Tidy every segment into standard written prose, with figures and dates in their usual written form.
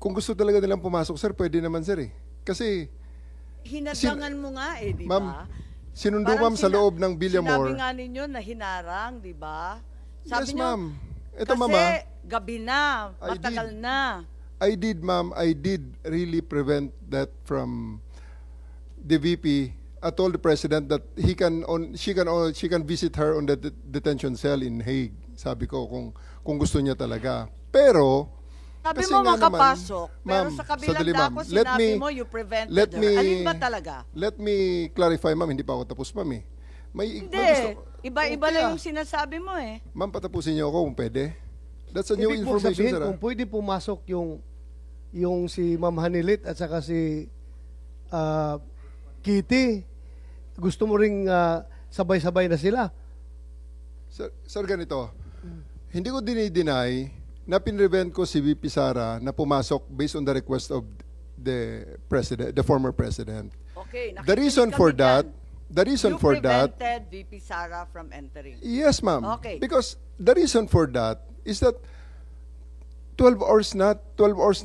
kung gusto talaga nilang pumasok, sir, pwede naman, sir, eh. Kasi, Hinadlangan mo nga eh, di ma'am, ba? sinundo, Parang ma'am, sa loob ng Villamor. Sinabi nga ninyo na hinarang, di ba? Sabi Yes, nyo, ma'am. Ito, kasi mama, gabi na, matagal na. I did, ma'am, I did really prevent that from the VP. I told the president that she can visit her on the detention cell in Hague. Sabi ko kung gusto niya talaga. Pero Sabi kasi mo nga makapasok, naman, pero ma'am, sa kabilang sandali, dako ma'am. sinabi mo you prevented her. Alin ba talaga? Let me clarify, ma'am. Hindi pa ako tapos, ma'am, eh. Hindi. Iba-iba lang yung sinasabi mo, eh. Ma'am, patapusin niyo ako kung pwede. That's a new Ibig mong information, sabihin, sir. kung pwede pumasok yung si Ma'am Hanilit at saka si Kitty, gusto mo ring sabay-sabay na sila. Sir, ganito. Hindi ko dinideny na pinrevent ko si VP Sara na pumasok based on the request of the president, the former president. Okay. The reason for that, You prevented VP Sara from entering. yes, ma'am. Okay. Because the reason for that is that 12 hours na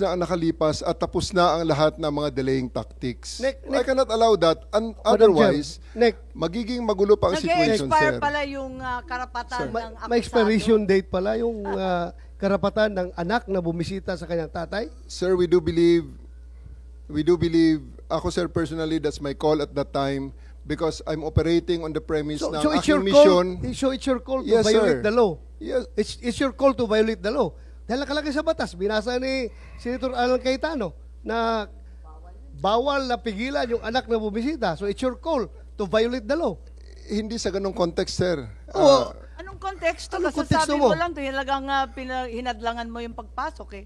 ang nakalipas at tapos na ang lahat ng mga delaying tactics. I cannot allow that. Otherwise, magiging magulo pa ang situation, Nag-expire sir. pala yung karapatan ng akusado. May expiration date pala yung karapatan ng anak na bumisita sa kanyang tatay. Sir, we do believe, ako, sir, personally, that's my call at that time because I'm operating on the premise ng aking mission. So it's your call to Yes, violate sir. the law. Yes. It's your call to violate the law. Dahil nakalagay sa batas, binasa ni Senator Alan Cayetano na bawal na pigilan yung anak na bumisita. So it's your call to violate the law. Hindi sa ganong context, sir. Oo. Anong konteksto? Anong Kasasabi konteksto mo mo? lang, talagang hinadlangan mo yung pagpasok eh.